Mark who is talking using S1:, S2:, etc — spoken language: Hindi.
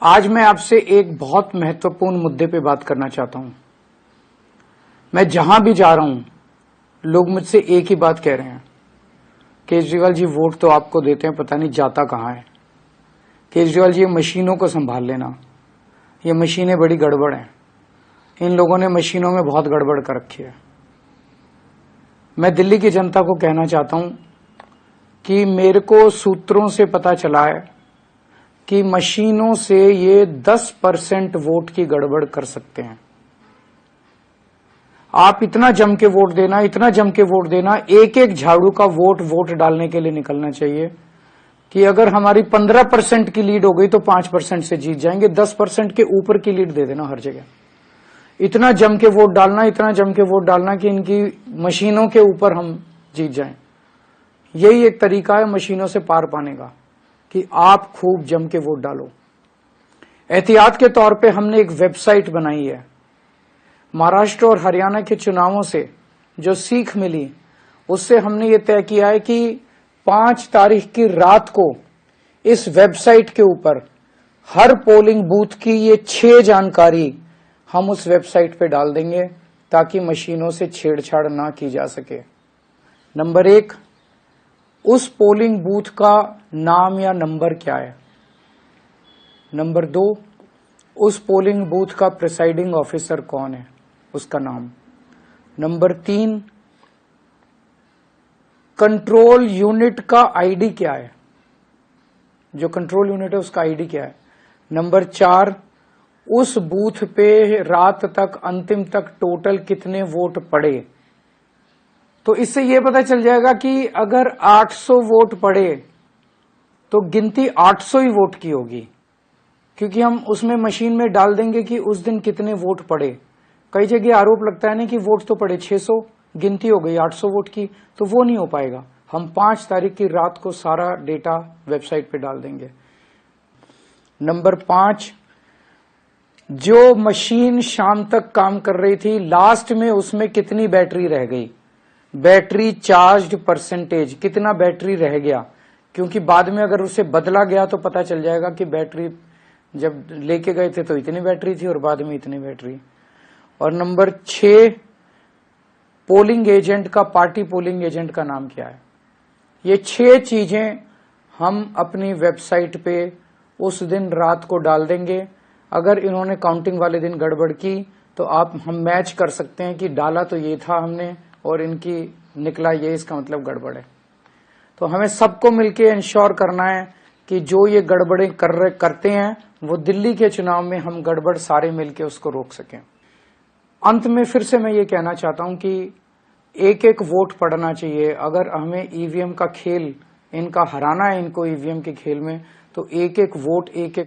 S1: आज मैं आपसे एक बहुत महत्वपूर्ण मुद्दे पे बात करना चाहता हूं। मैं जहां भी जा रहा हूं, लोग मुझसे एक ही बात कह रहे हैं, केजरीवाल जी वोट तो आपको देते हैं, पता नहीं जाता कहां है। केजरीवाल जी ये मशीनों को संभाल लेना, ये मशीनें बड़ी गड़बड़ हैं, इन लोगों ने मशीनों में बहुत गड़बड़ कर रखी है। मैं दिल्ली की जनता को कहना चाहता हूं कि मेरे को सूत्रों से पता चला है कि मशीनों से ये 10% वोट की गड़बड़ कर सकते हैं। आप इतना जम के वोट देना, इतना जम के वोट देना, एक एक झाड़ू का वोट डालने के लिए निकलना चाहिए कि अगर हमारी 15% की लीड हो गई तो 5% से जीत जाएंगे। 10% के ऊपर की लीड दे देना हर जगह। इतना जम के वोट डालना, इतना जम के वोट डालना कि इनकी मशीनों के ऊपर हम जीत जाएं। यही एक तरीका है मशीनों से पार पाने का, कि आप खूब जम के वोट डालो। एहतियात के तौर पे हमने एक वेबसाइट बनाई है। महाराष्ट्र और हरियाणा के चुनावों से जो सीख मिली, उससे हमने ये तय किया है कि 5 तारीख की रात को इस वेबसाइट के ऊपर हर पोलिंग बूथ की ये 6 जानकारी हम उस वेबसाइट पे डाल देंगे, ताकि मशीनों से छेड़छाड़ ना की जा सके। नंबर 1, उस पोलिंग बूथ का नाम या नंबर क्या है। नंबर 2, उस पोलिंग बूथ का प्रिसाइडिंग ऑफिसर कौन है, उसका नाम। नंबर 3, कंट्रोल यूनिट का आईडी क्या है, जो कंट्रोल यूनिट है उसका आईडी क्या है। नंबर 4, उस बूथ पे रात तक, अंतिम तक टोटल कितने वोट पड़े। तो इससे यह पता चल जाएगा कि अगर 800 वोट पड़े तो गिनती 800 ही वोट की होगी, क्योंकि हम उसमें मशीन में डाल देंगे कि उस दिन कितने वोट पड़े। कई जगह आरोप लगता है ना कि वोट तो पड़े 600, गिनती हो गई 800 वोट की, तो वो नहीं हो पाएगा। हम 5 तारीख की रात को सारा डेटा वेबसाइट पे डाल देंगे। नंबर 5, जो मशीन शाम तक काम कर रही थी, लास्ट में उसमें कितनी बैटरी रह गई, बैटरी चार्ज परसेंटेज, कितना बैटरी रह गया, क्योंकि बाद में अगर उसे बदला गया तो पता चल जाएगा कि बैटरी जब लेके गए थे तो इतनी बैटरी थी और बाद में इतनी बैटरी। और नंबर 6, पोलिंग एजेंट का, पार्टी पोलिंग एजेंट का नाम क्या है। ये 6 चीजें हम अपनी वेबसाइट पे उस दिन रात को डाल देंगे। अगर इन्होंने काउंटिंग वाले दिन गड़बड़ की तो हम मैच कर सकते हैं कि डाला तो ये था हमने और इनकी निकला ये, इसका मतलब गड़बड़ है। तो हमें सबको मिलकर इंश्योर करना है कि जो ये गड़बड़ें करते हैं वो दिल्ली के चुनाव में हम गड़बड़ सारे मिलकर उसको रोक सकें। अंत में फिर से मैं ये कहना चाहता हूं कि एक एक वोट पड़ना चाहिए। अगर हमें ईवीएम का खेल, इनका हराना है, इनको ईवीएम के खेल में, तो एक एक वोट, एक एक